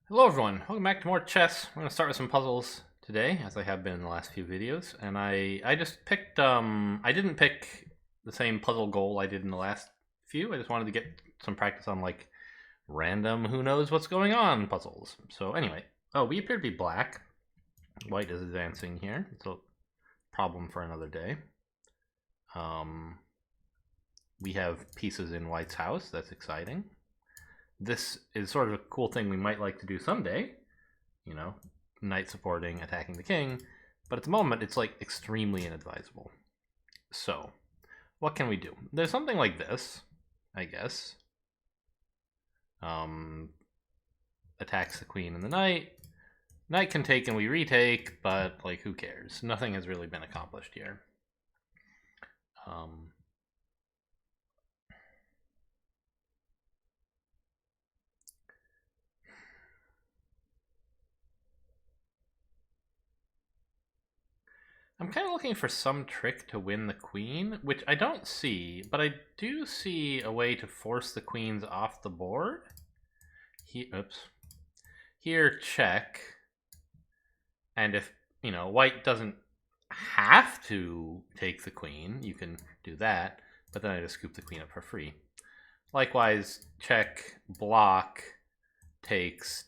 Hello everyone, welcome back to more chess. We're going to start with some puzzles today, as I have been in the last few videos. And I just picked, I didn't pick the same puzzle goal I did in the last few. I just wanted to get some practice on like random who knows what's going on puzzles. So anyway, we appear to be black. White is advancing here. It's a problem for another day. We have pieces in White's house. That's exciting. This is sort of a cool thing we might like to do someday. You know, knight supporting, attacking the king. But at the moment, it's like extremely inadvisable. So, what can we do? There's something like this, I guess. Attacks the queen and the knight. Knight can take and we retake, but like who cares? Nothing has really been accomplished here. I'm kind of looking for some trick to win the queen, which I don't see, but I do see a way to force the queens off the board. Here, check. And if, white doesn't have to take the queen, you can do that, but then I just scoop the queen up for free. Likewise, check, block, takes.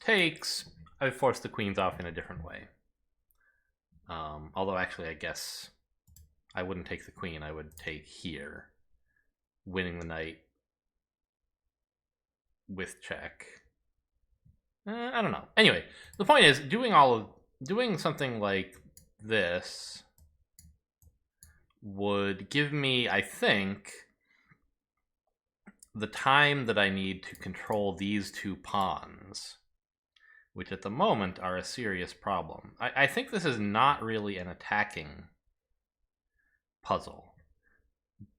I force the queens off in a different way. Although actually, I guess I wouldn't take the queen. I would take here, winning the knight with check. I don't know. Anyway, the point is doing something like this would give me, I think, the time that I need to control these two pawns, which at the moment are a serious problem. I think this is not really an attacking puzzle,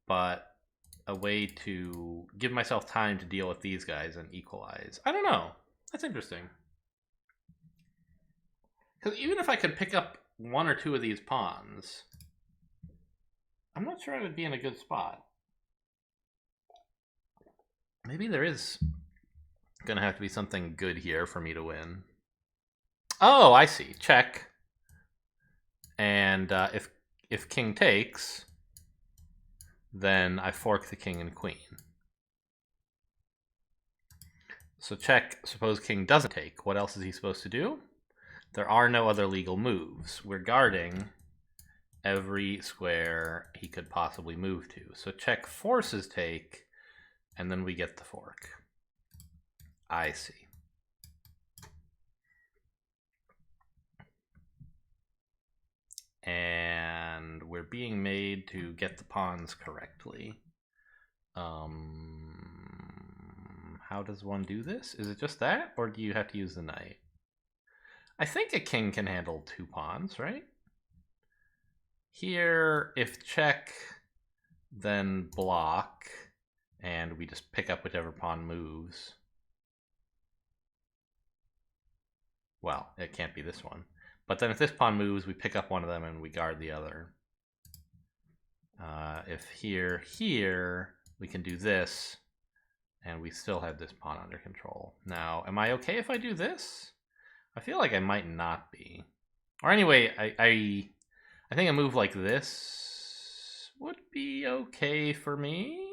but a way to give myself time to deal with these guys and equalize. I don't know. That's interesting. Because even if I could pick up one or two of these pawns, I'm not sure I would be in a good spot. Maybe there is going to have to be something good here for me to win. Oh, I see. Check. And if king takes, then I fork the king and queen. So check, suppose king doesn't take. What else is he supposed to do? There are no other legal moves. We're guarding every square he could possibly move to. So check forces take, and then we get the fork. I see. And we're being made to get the pawns correctly. How does one do this? Is it just that, or do you have to use the knight? I think a king can handle two pawns, right? Here, if check, then block, and we just pick up whichever pawn moves. Well, it can't be this one. But then if this pawn moves, we pick up one of them and we guard the other. If here, we can do this, and we still have this pawn under control. Now, am I okay if I do this? I feel like I might not be. Or anyway, I think a move like this would be okay for me.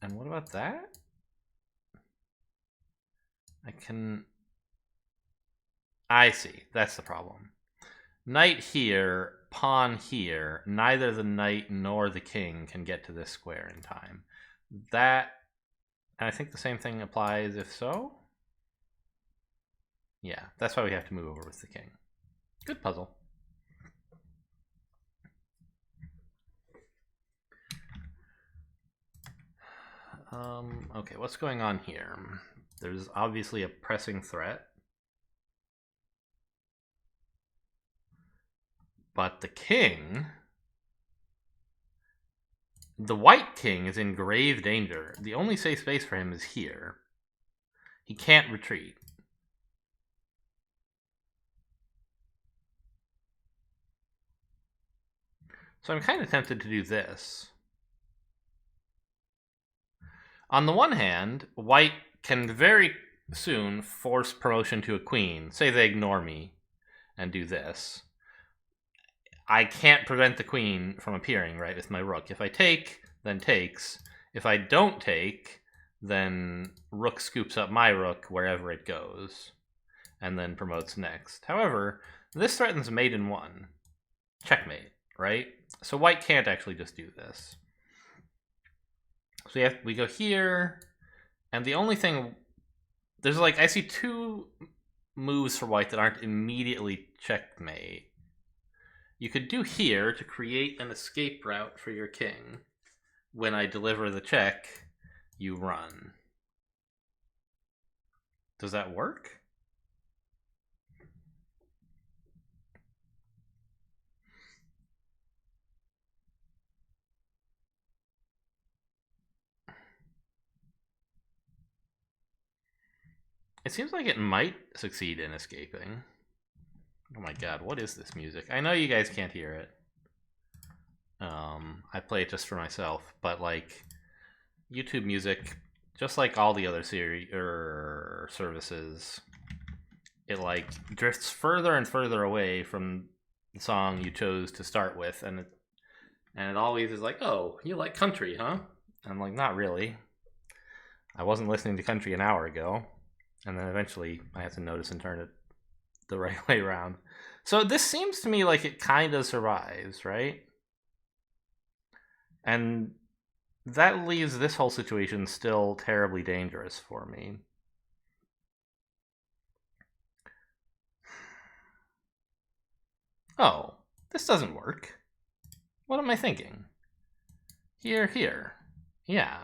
And what about that? I see, that's the problem. Knight here, pawn here, neither the knight nor the king can get to this square in time. And I think the same thing applies if so. Yeah, that's why we have to move over with the king. Good puzzle. Okay, what's going on here? There's obviously a pressing threat. But the king, the white king, is in grave danger. The only safe space for him is here. He can't retreat. So I'm kind of tempted to do this. On the one hand, white can very soon force promotion to a queen. Say they ignore me and do this. I can't prevent the queen from appearing, right, with my rook. If I take, then takes. If I don't take, then rook scoops up my rook wherever it goes, and then promotes next. However, this threatens mate in 1. Checkmate, right? So white can't actually just do this. So we go here, and the only thing... There's like, I see 2 moves for white that aren't immediately checkmate. You could do here to create an escape route for your king. When I deliver the check, you run. Does that work? It seems like it might succeed in escaping. Oh my god, what is this music? I know you guys can't hear it. I play it just for myself, but like YouTube music, just like all the other services, it like drifts further and further away from the song you chose to start with, and it always is like, oh, you like country, huh? And I'm like, not really. I wasn't listening to country an hour ago. And then eventually I have to notice and turn it the right way around. So this seems to me like it kind of survives, right? And that leaves this whole situation still terribly dangerous for me. Oh, this doesn't work. What am I thinking? Here, here. Yeah.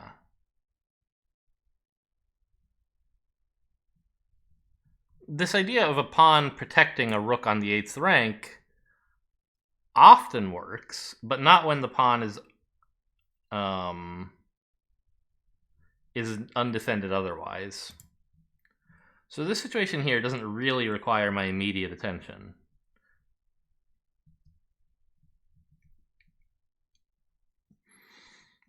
This idea of a pawn protecting a rook on the 8th rank often works, but not when the pawn is undefended otherwise. So this situation here doesn't really require my immediate attention.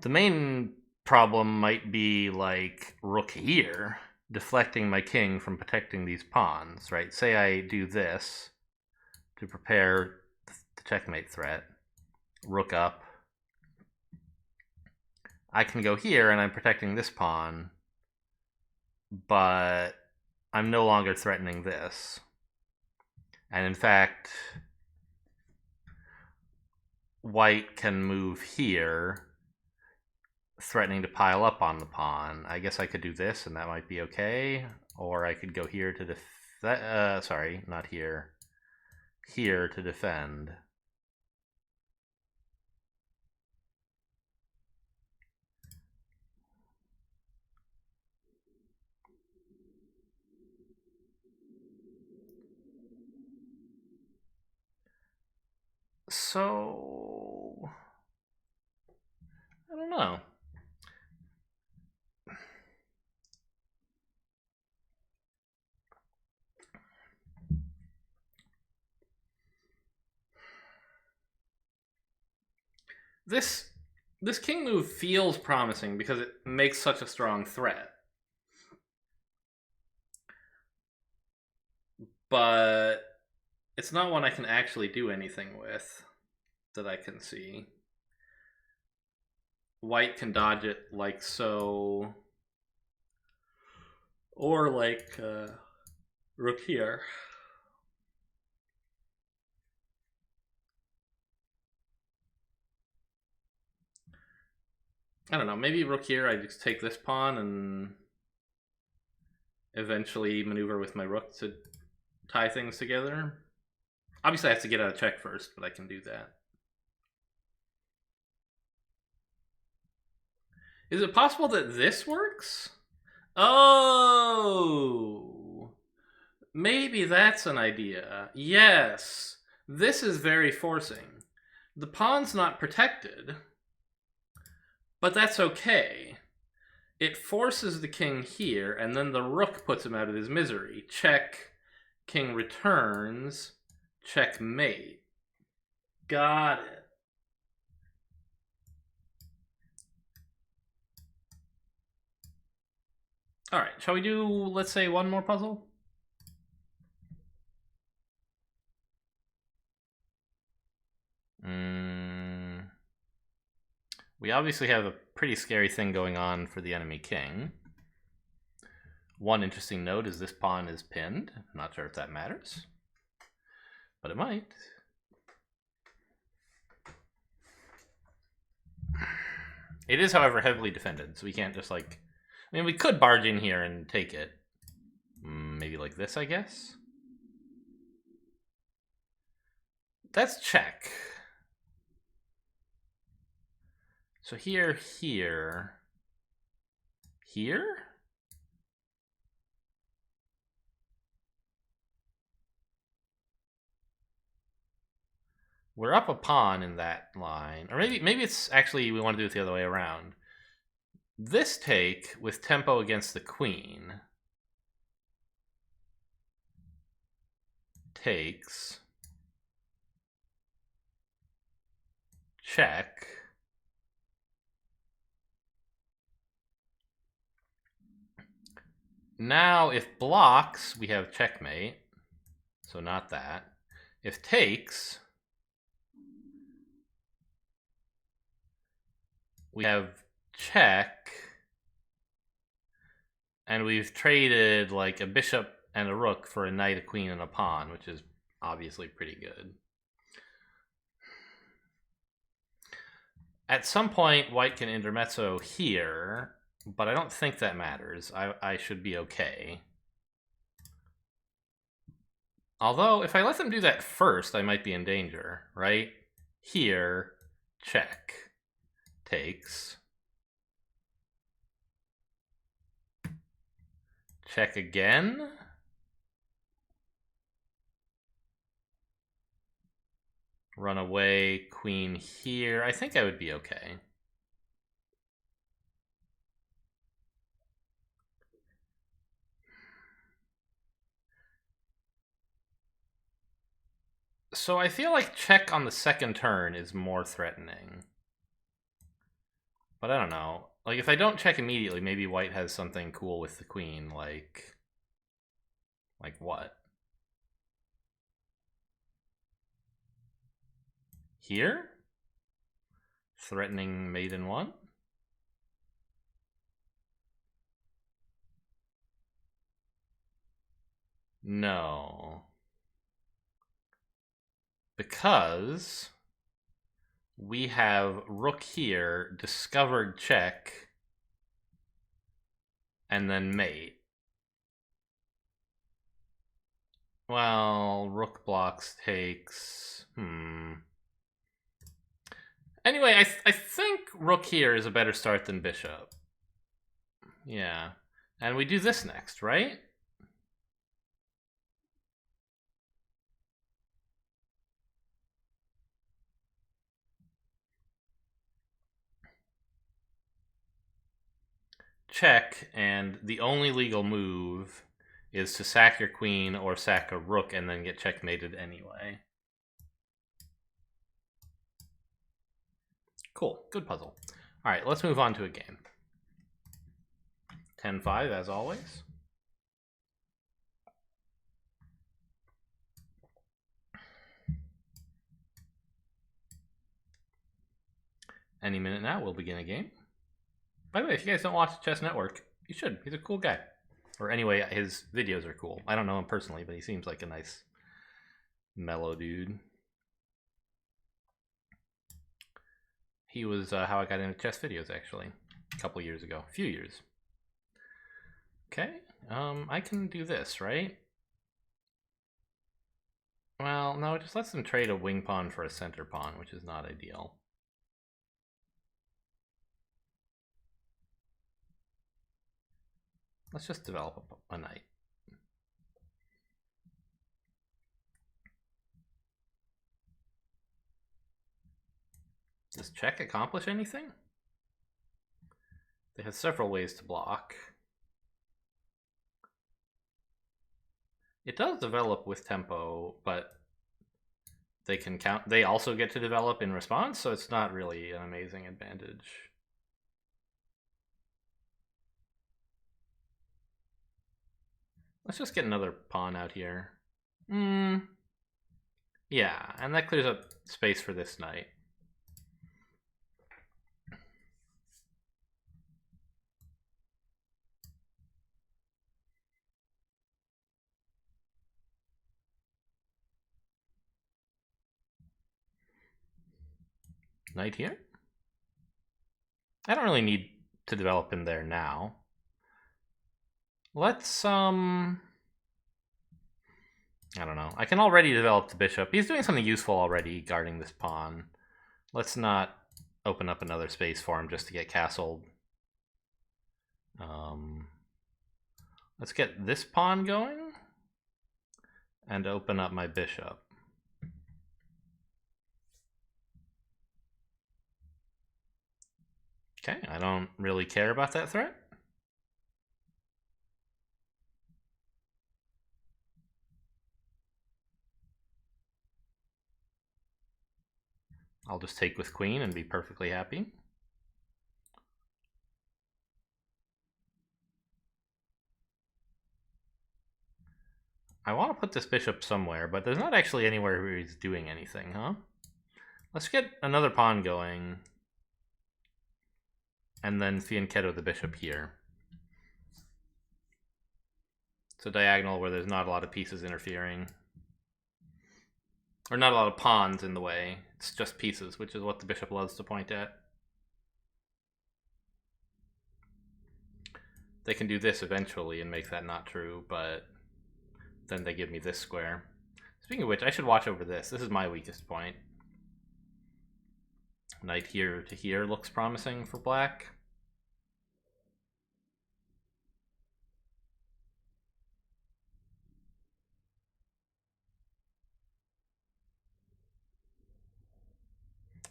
The main problem might be like rook here, deflecting my king from protecting these pawns, right? Say I do this to prepare the checkmate threat, rook up. I can go here and I'm protecting this pawn, but I'm no longer threatening this. And in fact, white can move here, threatening to pile up on the pawn. I guess I could do this and that might be okay. Or I could go here to sorry, not here. Here to defend. So I don't know. This king move feels promising because it makes such a strong threat. But it's not one I can actually do anything with that I can see. White can dodge it like so. Or like rook here. I don't know, maybe rook here, I just take this pawn and eventually maneuver with my rook to tie things together. Obviously I have to get out of check first, but I can do that. Is it possible that this works? Oh, maybe that's an idea. Yes, this is very forcing. The pawn's not protected, but that's okay. It forces the king here, and then the rook puts him out of his misery. Check, king returns, checkmate. Got it. All right, shall we do, let's say, one more puzzle? We obviously have a pretty scary thing going on for the enemy king. One interesting note is this pawn is pinned. I'm not sure if that matters, but it might. It is, however, heavily defended, so we can't just like... I mean, we could barge in here and take it. Maybe like this, I guess? That's check. So here, here... Here? We're up a pawn in that line. Or maybe it's actually we want to do it the other way around. This take with tempo against the queen takes check. Now if blocks, we have checkmate. So not that. If takes, we have check, and we've traded like a bishop and a rook for a knight, a queen, and a pawn, which is obviously pretty good. At some point, white can intermezzo here, but I don't think that matters. I should be okay. Although, if I let them do that first, I might be in danger, right? Here, check. Takes. Check again. Run away, queen here. I think I would be okay. So I feel like check on the second turn is more threatening. But I don't know. Like, if I don't check immediately, maybe white has something cool with the queen, like... Like what? Here? Threatening mate in one? No. Because we have rook here, discovered check, and then mate. Well, rook blocks takes... Anyway, I think rook here is a better start than bishop. Yeah. And we do this next, right? Check, and the only legal move is to sack your queen or sack a rook and then get checkmated anyway. Cool, good puzzle. All right, let's move on to a game. 10-5 as always. Any minute now, we'll begin a game. By the way, if you guys don't watch Chess Network, you should. He's a cool guy. Or anyway, his videos are cool. I don't know him personally, but he seems like a nice, mellow dude. He was how I got into chess videos, actually, a couple years ago, a few years. Okay, I can do this, right? Well, no, it just lets them trade a wing pawn for a center pawn, which is not ideal. Let's just develop a knight. Does check accomplish anything? They have several ways to block. It does develop with tempo, but they can count. They also get to develop in response, so it's not really an amazing advantage. Let's just get another pawn out here. Yeah, and that clears up space for this knight. Knight here? I don't really need to develop in there now. Let's, I don't know. I can already develop the bishop. He's doing something useful already, guarding this pawn. Let's not open up another space for him just to get castled. Let's get this pawn going and open up my bishop. Okay, I don't really care about that threat. I'll just take with queen and be perfectly happy. I want to put this bishop somewhere, but there's not actually anywhere where he's doing anything, huh? Let's get another pawn going. And then fianchetto the bishop here. It's a diagonal where there's not a lot of pieces interfering. Or not a lot of pawns in the way. It's just pieces, which is what the bishop loves to point at. They can do this eventually and make that not true, but then they give me this square. Speaking of which, I should watch over this. This is my weakest point. Knight here to here looks promising for black.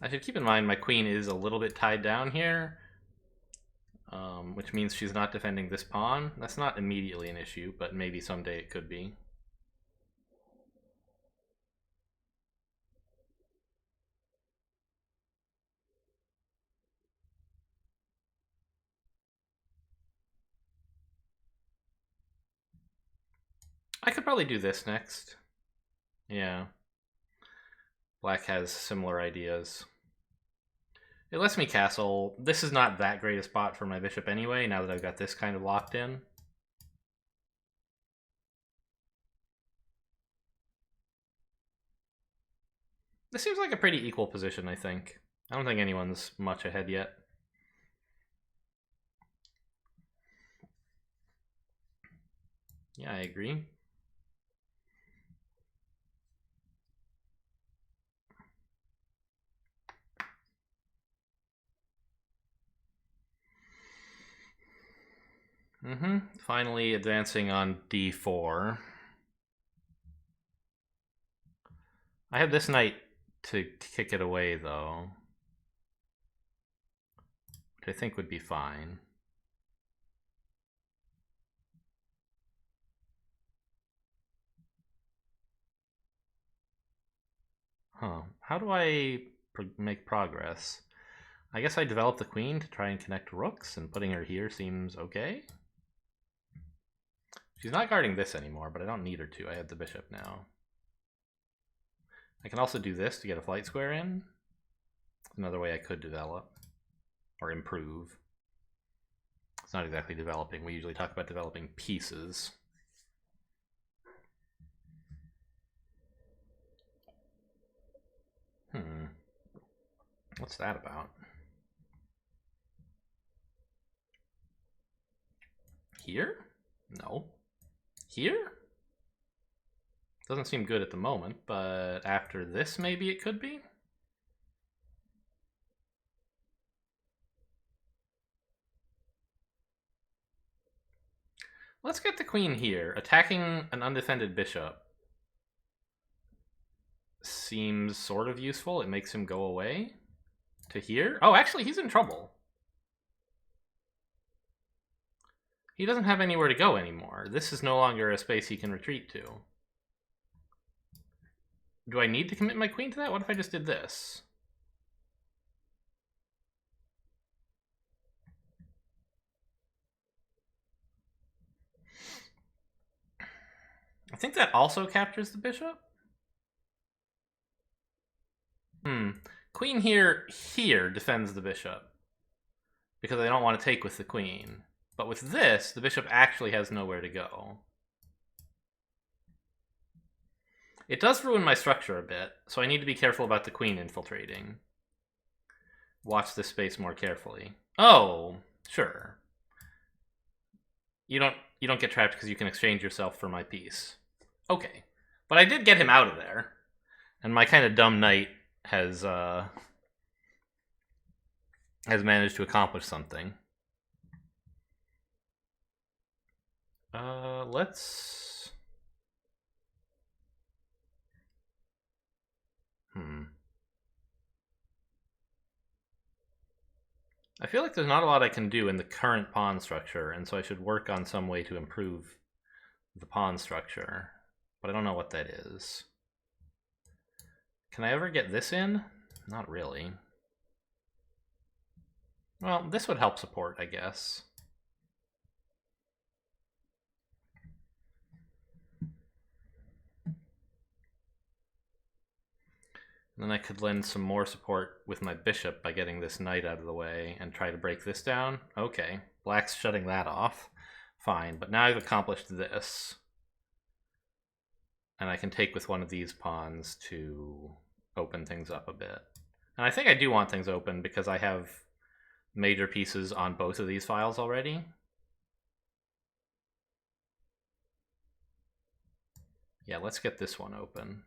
I should keep in mind my queen is a little bit tied down here, which means she's not defending this pawn. That's not immediately an issue, but maybe someday it could be. I could probably do this next. Yeah. Black has similar ideas. It lets me castle. This is not that great a spot for my bishop anyway, now that I've got this kind of locked in. This seems like a pretty equal position, I think. I don't think anyone's much ahead yet. Yeah, I agree. Finally advancing on d4. I have this knight to kick it away, though, which I think would be fine. Huh. How do I make progress? I guess I develop the queen to try and connect rooks, and putting her here seems okay. She's not guarding this anymore, but I don't need her to. I have the bishop now. I can also do this to get a flight square in. Another way I could develop or improve. It's not exactly developing. We usually talk about developing pieces. What's that about? Here? No. Here? Doesn't seem good at the moment, but after this maybe it could be? Let's get the queen here. Attacking an undefended bishop seems sort of useful. It makes him go away to here. Oh, actually, he's in trouble. He doesn't have anywhere to go anymore. This is no longer a space he can retreat to. Do I need to commit my queen to that? What if I just did this? think that also captures the bishop. Queen here defends the bishop because I don't want to take with the queen. But with this, the bishop actually has nowhere to go. It does ruin my structure a bit, so I need to be careful about the queen infiltrating. Watch this space more carefully. Oh, sure. You don't get trapped because you can exchange yourself for my piece. Okay. But I did get him out of there. And my kind of dumb knight has managed to accomplish something. Let's... I feel like there's not a lot I can do in the current pawn structure, and so I should work on some way to improve the pawn structure. But I don't know what that is. Can I ever get this in? Not really. Well, this would help support, I guess. Then I could lend some more support with my bishop by getting this knight out of the way and try to break this down. Okay, black's shutting that off. Fine, but now I've accomplished this. And I can take with one of these pawns to open things up a bit. And I think I do want things open because I have major pieces on both of these files already. Yeah, let's get this one open.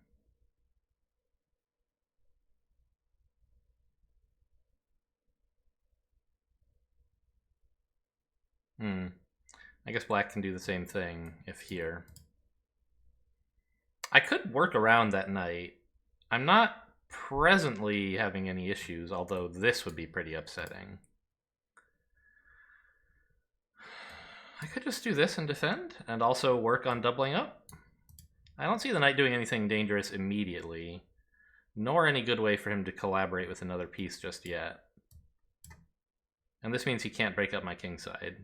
I guess black can do the same thing if here. I could work around that knight. I'm not presently having any issues, although this would be pretty upsetting. I could just do this and defend, and also work on doubling up. I don't see the knight doing anything dangerous immediately, nor any good way for him to collaborate with another piece just yet. And this means he can't break up my kingside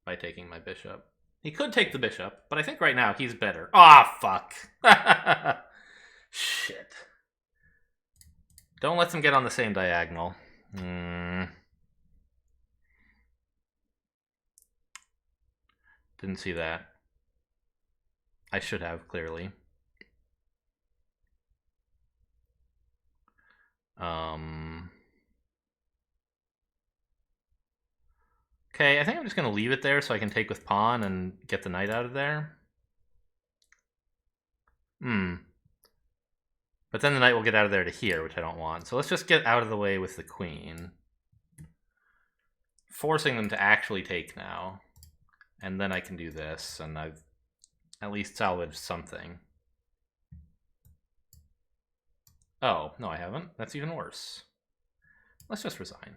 by taking my bishop. He could take the bishop, but I think right now he's better. Ah, fuck. Shit. Don't let them get on the same diagonal. Didn't see that. I should have, clearly. Okay, I think I'm just going to leave it there so I can take with pawn and get the knight out of there. But then the knight will get out of there to here, which I don't want. So let's just get out of the way with the queen. Forcing them to actually take now. And then I can do this, and I've at least salvaged something. Oh, no I haven't. That's even worse. Let's just resign.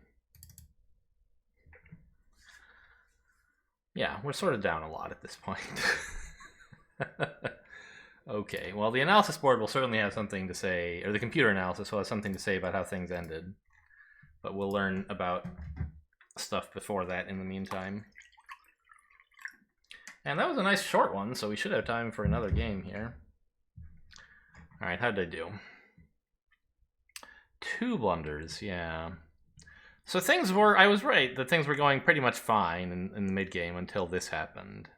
Yeah, we're sort of down a lot at this point. Okay, well, the analysis board will certainly have something to say, or the computer analysis will have something to say about how things ended. But we'll learn about stuff before that in the meantime. And that was a nice short one, so we should have time for another game here. Alright, how did I do? 2 blunders, yeah. So things were, I was right, that things were going pretty much fine in the mid-game until this happened.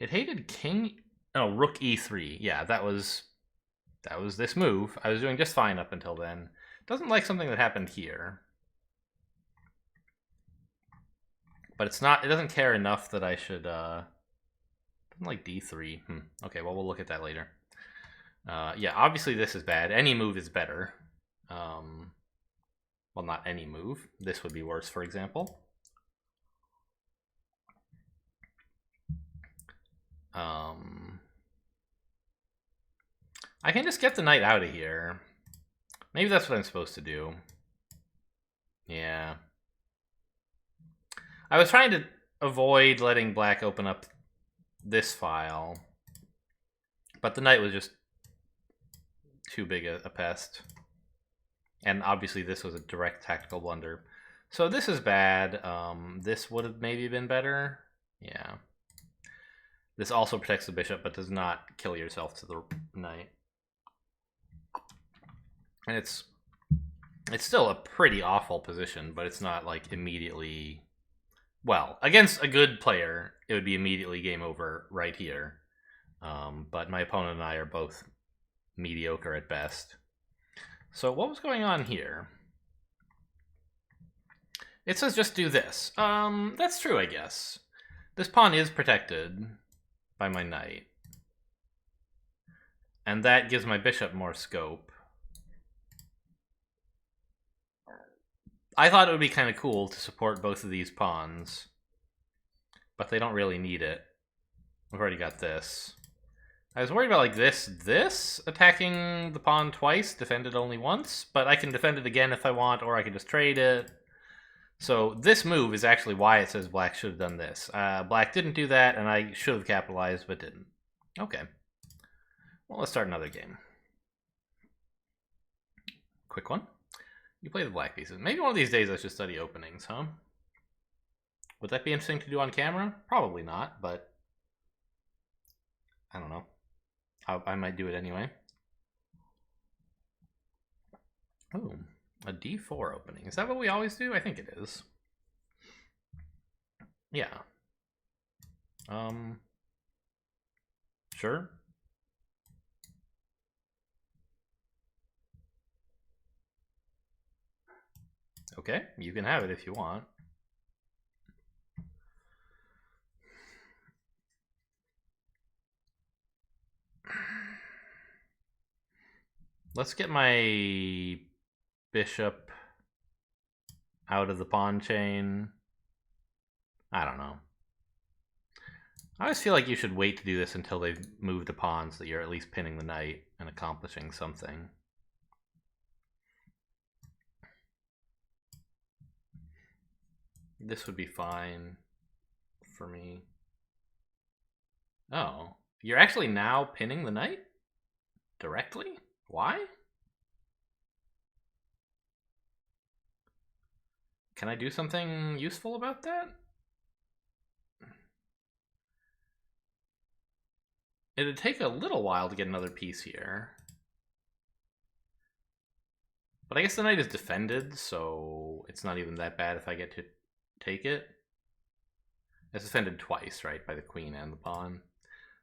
It hated rook e3. Yeah, that was this move. I was doing just fine up until then. Doesn't like something that happened here. But it doesn't care enough that I should, doesn't like d3. Okay, well, we'll look at that later. Yeah, obviously this is bad. Any move is better. Well, not any move. This would be worse, for example. I can just get the knight out of here. Maybe that's what I'm supposed to do. Yeah. I was trying to avoid letting black open up this file, but the knight was just too big a pest. And obviously this was a direct tactical blunder. So this is bad. This would have maybe been better. Yeah. This also protects the bishop, but does not kill yourself to the knight. And it's still a pretty awful position, but it's not like immediately... Well, against a good player, it would be immediately game over right here. But my opponent and I are both mediocre at best. So what was going on here? It says just do this. That's true, I guess. This pawn is protected by my knight. And that gives my bishop more scope. I thought it would be kind of cool to support both of these pawns. But they don't really need it. We've already got this. I was worried about like this attacking the pawn twice, defended only once, but I can defend it again if I want, or I can just trade it. So this move is actually why it says black should have done this. Black didn't do that, and I should have capitalized, but didn't. Okay. Well, let's start another game. Quick one. You play the black pieces. Maybe one of these days I should study openings, huh? Would that be interesting to do on camera? Probably not, but I don't know. I might do it anyway. Oh, a d4 opening. Is that what we always do? I think it is. Yeah. Sure. Okay, you can have it if you want. Let's get my bishop out of the pawn chain. I don't know. I always feel like you should wait to do this until they've moved a pawn so that you're at least pinning the knight and accomplishing something. This would be fine for me. Oh, you're actually now pinning the knight? Directly? Why? Can I do something useful about that? It'd take a little while to get another piece here. But I guess the knight is defended, so it's not even that bad if I get to take it. It's defended twice, right, by the queen and the pawn.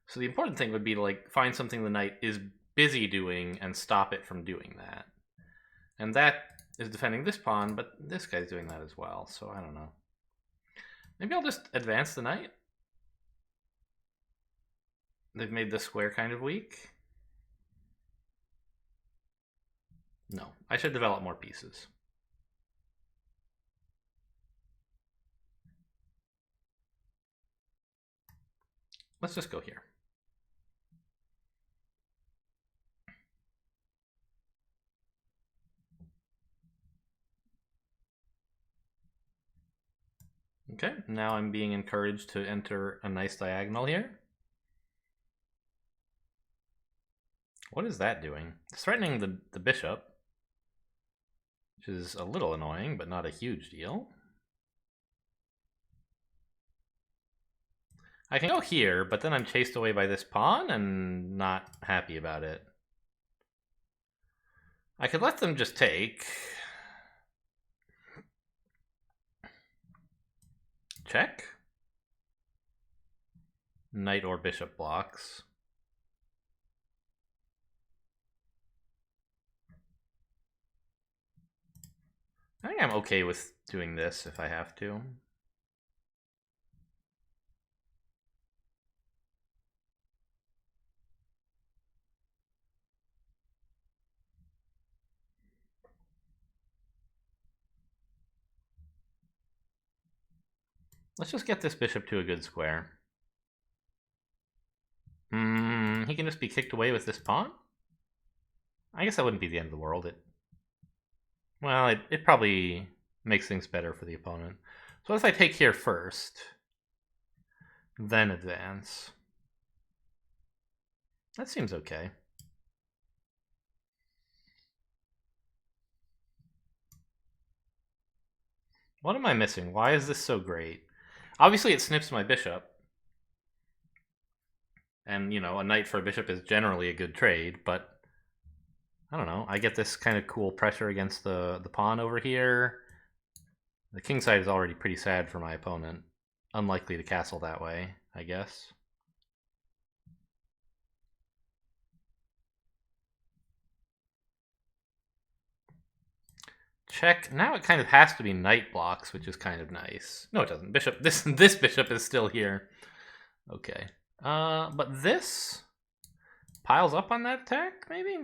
So the important thing would be to like find something the knight is busy doing and stop it from doing that. And that is defending this pawn, but this guy's doing that as well, so I don't know. Maybe I'll just advance the knight. They've made this square kind of weak. No, I should develop more pieces. Let's just go here. Okay, now I'm being encouraged to enter a nice diagonal here. What is that doing? It's threatening the bishop, which is a little annoying, but not a huge deal. I can go here, but then I'm chased away by this pawn and not happy about it. I could let them just take. Check. Knight or bishop blocks. I think I'm okay with doing this if I have to. Let's just get this bishop to a good square. He can just be kicked away with this pawn? I guess that wouldn't be the end of the world. Well, it probably makes things better for the opponent. So what if I take here first, then advance? That seems okay. What am I missing? Why is this so great? Obviously, it snips my bishop. And, you know, a knight for a bishop is generally a good trade, but I don't know. I get this kind of cool pressure against the pawn over here. The king side is already pretty sad for my opponent. Unlikely to castle that way, I guess. Check. Now it kind of has to be knight blocks, which is kind of nice. No, it doesn't. Bishop. This bishop is still here. Okay. But this piles up on that attack, maybe?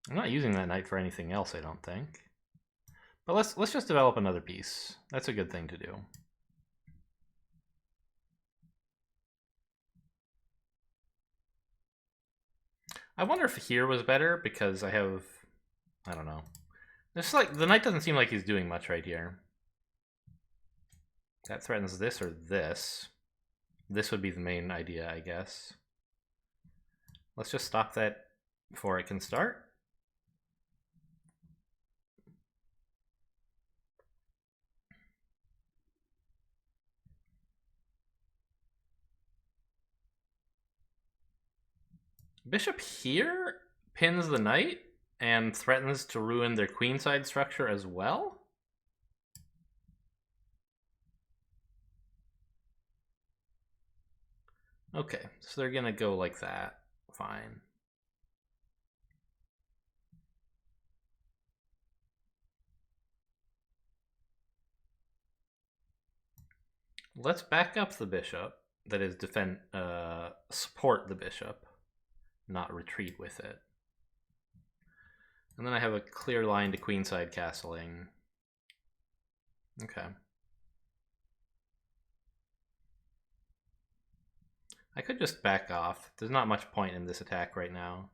I'm not using that knight for anything else, I don't think. But let's just develop another piece. That's a good thing to do. I wonder if here was better because I don't know. It's like the knight doesn't seem like he's doing much right here. That threatens this or this. This would be the main idea, I guess. Let's just stop that before it can start. Bishop here pins the knight and threatens to ruin their queenside structure as well. Okay, so they're gonna go like that. Fine. Let's back up the bishop. That is, support the bishop, not retreat with it. And then I have a clear line to queenside castling. Okay. I could just back off. There's not much point in this attack right now.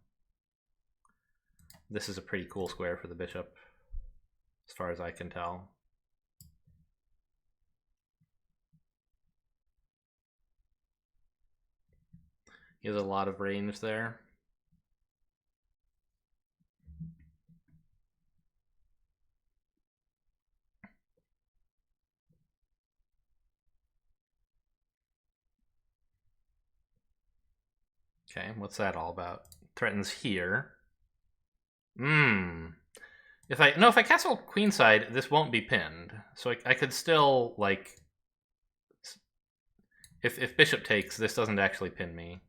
This is a pretty cool square for the bishop, as far as I can tell. He has a lot of range there. Okay, what's that all about? Threatens here. If I castle queenside, this won't be pinned. So I could still, like, if bishop takes, this doesn't actually pin me.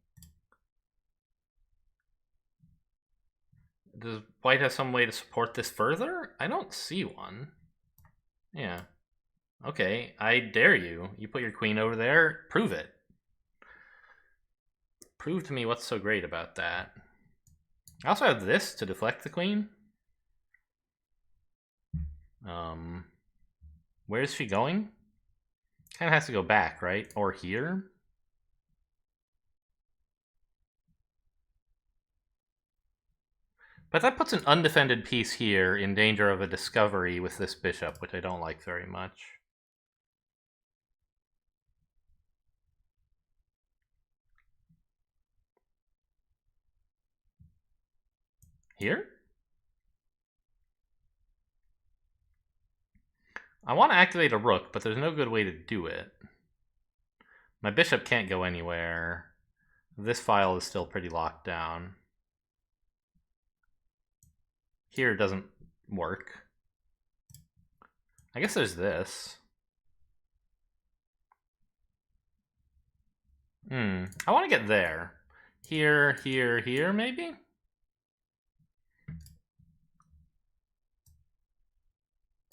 Does white have some way to support this further? I don't see one. Yeah. Okay, I dare you. You put your queen over there, prove it. Prove to me what's so great about that. I also have this to deflect the queen. Where is she going? Kind of has to go back, right? Or here? But that puts an undefended piece here in danger of a discovery with this bishop, which I don't like very much. Here? I want to activate a rook, but there's no good way to do it. My bishop can't go anywhere. This file is still pretty locked down. Here doesn't work. I guess there's this. I want to get there. Here, here, here, maybe?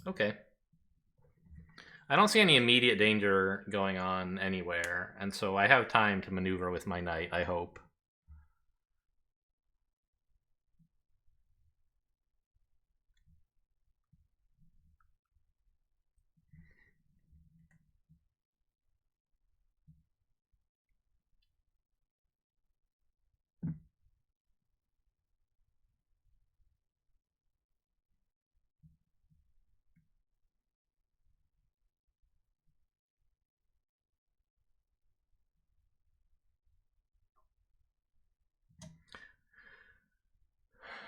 Okay. I don't see any immediate danger going on anywhere, and so I have time to maneuver with my knight, I hope.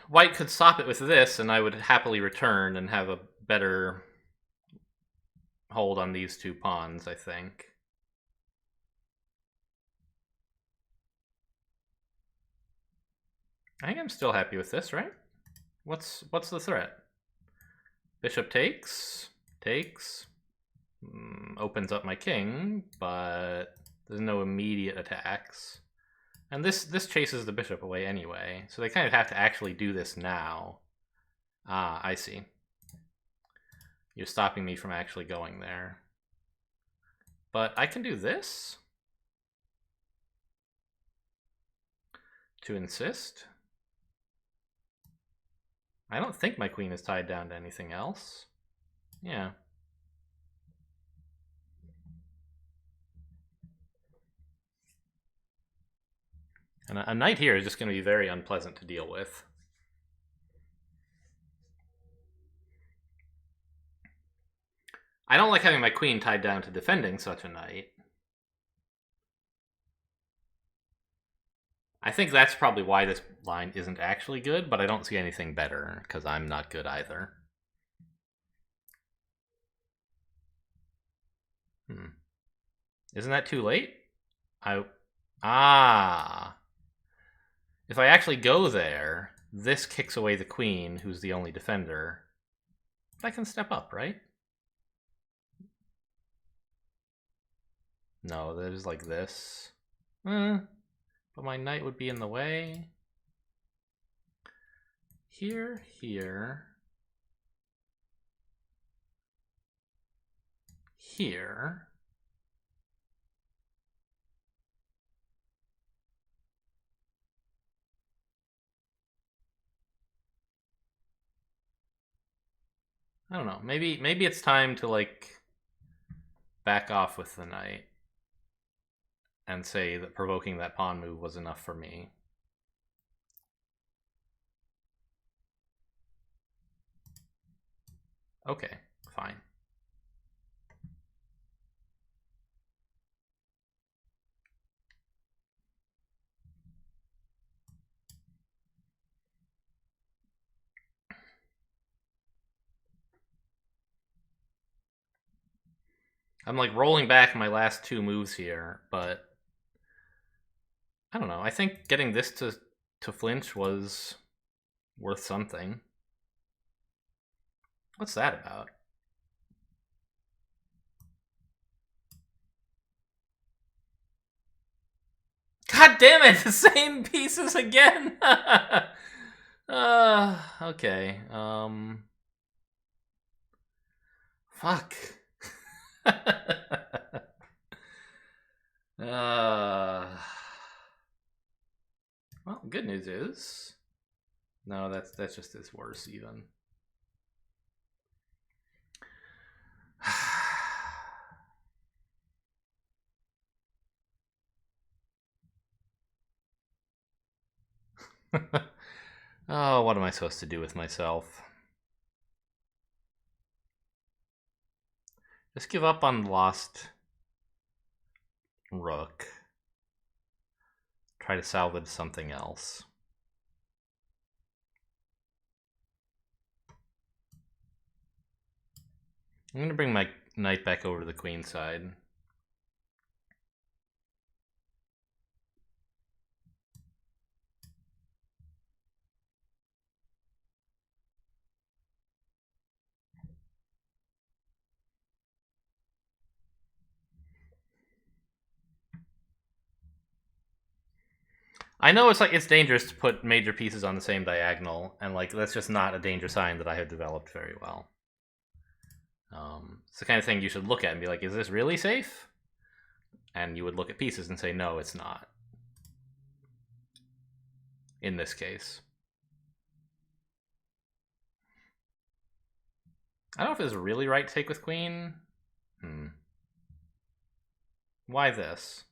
White could stop it with this, and I would happily return and have a better hold on these two pawns, I think. I think I'm still happy with this, right? What's the threat? Bishop takes, opens up my king, but there's no immediate attacks. And this chases the bishop away anyway, so they kind of have to actually do this now. Ah, I see. You're stopping me from actually going there. But I can do this to insist. I don't think my queen is tied down to anything else. Yeah. And a knight here is just going to be very unpleasant to deal with. I don't like having my queen tied down to defending such a knight. I think that's probably why this line isn't actually good, but I don't see anything better, because I'm not good either. Isn't that too late? If I actually go there, this kicks away the queen, who's the only defender. I can step up, right? No, that is like this. But my knight would be in the way. Here. Here. I don't know. Maybe it's time to like back off with the knight and say that provoking that pawn move was enough for me. Okay, fine. I'm like rolling back my last two moves here, but I don't know. I think getting this to flinch was worth something. What's that about? God damn it! The same pieces again. Okay. Fuck. Well, good news is, no, that's just as worse even. Oh, what am I supposed to do with myself? Just give up on lost rook. Try to salvage something else. I'm going to bring my knight back over to the queen side. I know it's dangerous to put major pieces on the same diagonal, and like that's just not a danger sign that I have developed very well. It's the kind of thing you should look at and be like, is this really safe? And you would look at pieces and say, no, it's not. In this case. I don't know if it's really right to take with queen. Why this?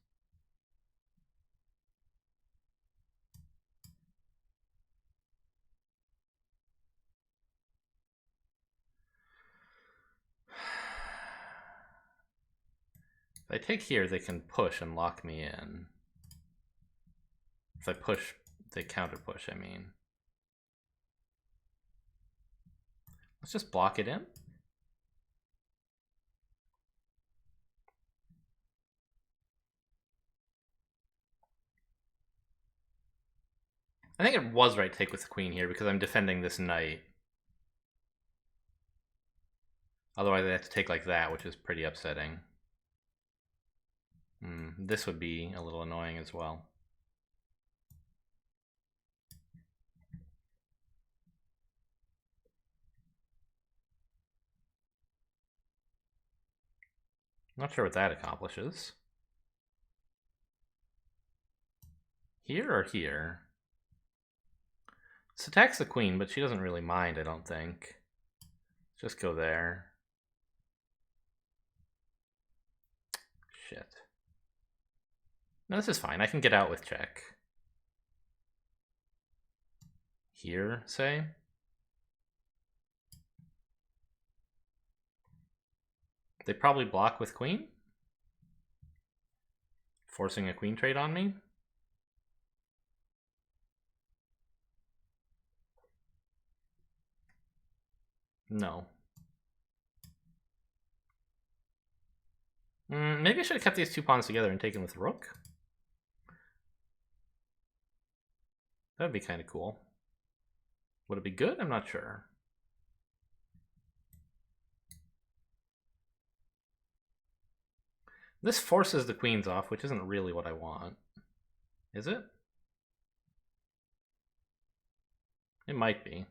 If I take here, they can push and lock me in. If I push, they counter push, I mean. Let's just block it in. I think it was right to take with the queen here because I'm defending this knight. Otherwise I have to take like that, which is pretty upsetting. This would be a little annoying as well. Not sure what that accomplishes. Here or here? This attacks the queen, but she doesn't really mind, I don't think. Just go there. Shit. No, this is fine. I can get out with check. Here, say? They probably block with queen? Forcing a queen trade on me? No. Maybe I should have kept these two pawns together and taken with rook. That'd be kind of cool. Would it be good? I'm not sure. This forces the queens off, which isn't really what I want. Is it? It might be.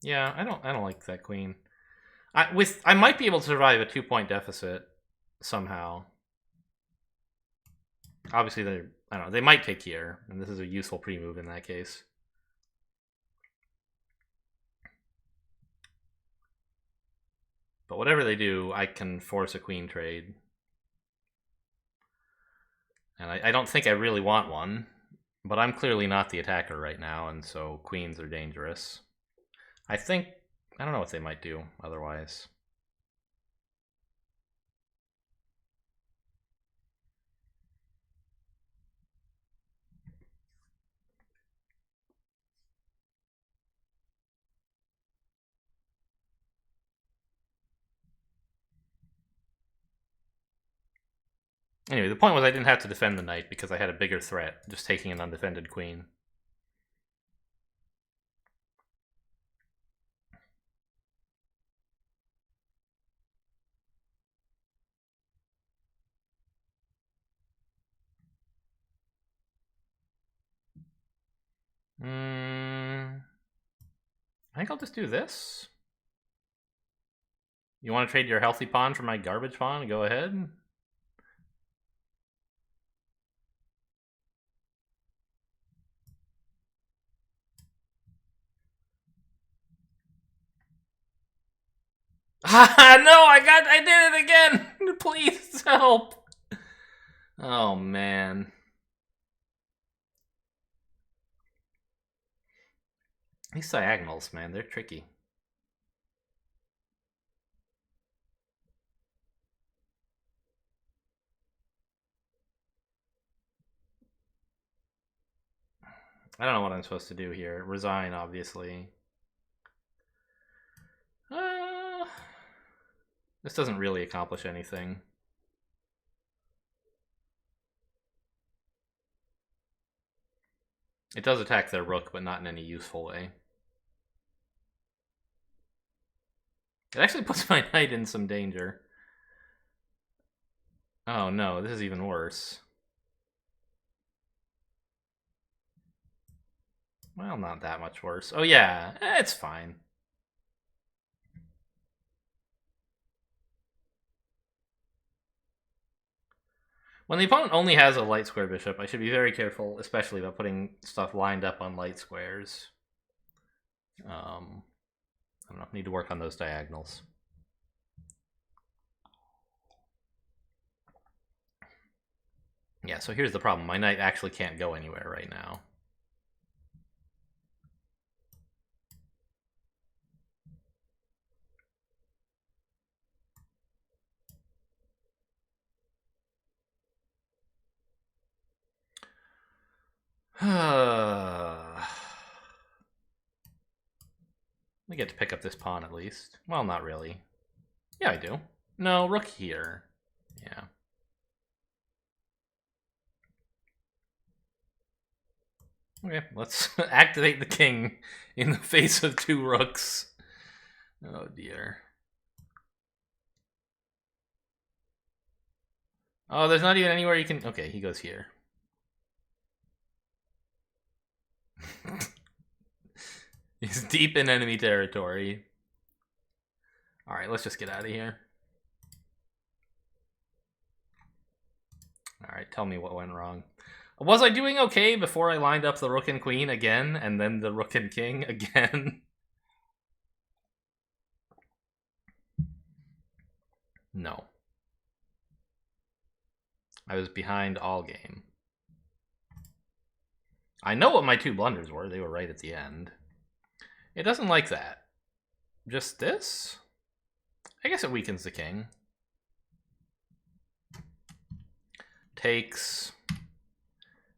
Yeah, I don't like that queen. I might be able to survive a 2-point deficit somehow. Obviously, I don't know. They might take here, and this is a useful pre-move in that case. But whatever they do, I can force a queen trade. And I don't think I really want one, but I'm clearly not the attacker right now, and so queens are dangerous. I don't know what they might do otherwise. Anyway, the point was I didn't have to defend the knight because I had a bigger threat, just taking an undefended queen. I think I'll just do this. You want to trade your healthy pawn for my garbage pawn? Go ahead. No, I did it again. Please help. Oh man. These diagonals, man, they're tricky. I don't know what I'm supposed to do here. Resign, obviously. This doesn't really accomplish anything. It does attack their rook, but not in any useful way. It actually puts my knight in some danger. Oh no, this is even worse. Well, not that much worse. Oh yeah, it's fine. When the opponent only has a light square bishop, I should be very careful, especially about putting stuff lined up on light squares. I don't know, need to work on those diagonals. Yeah, so here's the problem. My knight actually can't go anywhere right now. We get to pick up this pawn at least. Well, not really. Yeah, I do. No, rook here. Yeah. Okay, let's activate the king in the face of 2 rooks. Oh dear. Oh, there's not even anywhere you can... Okay, he goes here. He's deep in enemy territory. Alright, let's just get out of here. Alright, tell me what went wrong. Was I doing okay before I lined up the rook and queen again, and then the rook and king again? No. I was behind all game. I know what my 2 blunders were. They were right at the end. It doesn't like that. Just this? I guess it weakens the king. Takes...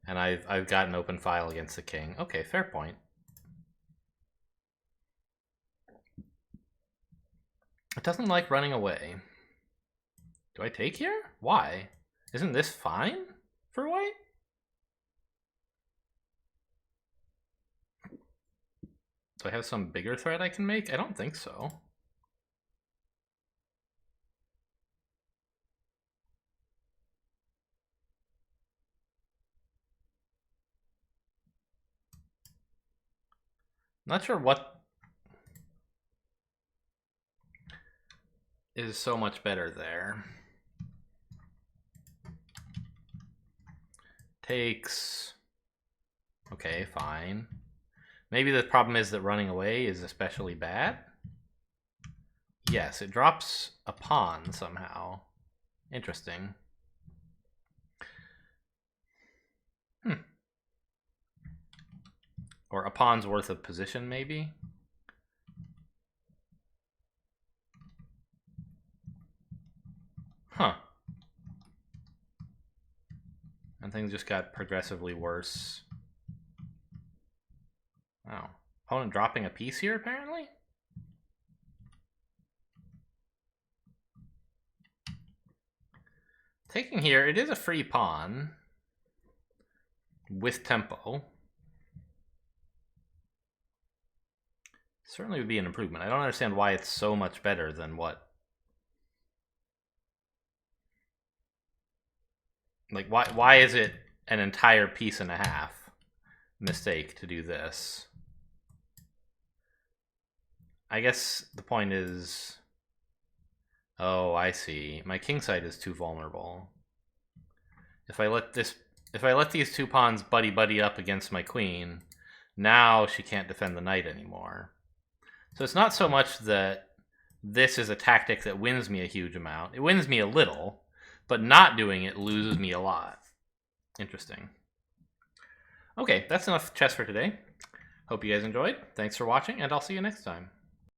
And I've got an open file against the king. Okay, fair point. It doesn't like running away. Do I take here? Why? Isn't this fine for white? Do I have some bigger threat I can make? I don't think so. Not sure what is so much better there. Takes. Okay, fine. Maybe the problem is that running away is especially bad? Yes, it drops a pawn somehow. Interesting. Or a pawn's worth of position, maybe? Huh. And things just got progressively worse. Oh. Opponent dropping a piece here, apparently? Taking here, it is a free pawn. With tempo. Certainly would be an improvement. I don't understand why it's so much better than what... Like, why is it an entire piece and a half mistake to do this? I guess the point is... Oh, I see. My king side is too vulnerable. If I let these 2 pawns buddy up against my queen, now she can't defend the knight anymore. So it's not so much that this is a tactic that wins me a huge amount. It wins me a little, but not doing it loses me a lot. Interesting. Okay, that's enough chess for today. Hope you guys enjoyed. Thanks for watching, and I'll see you next time.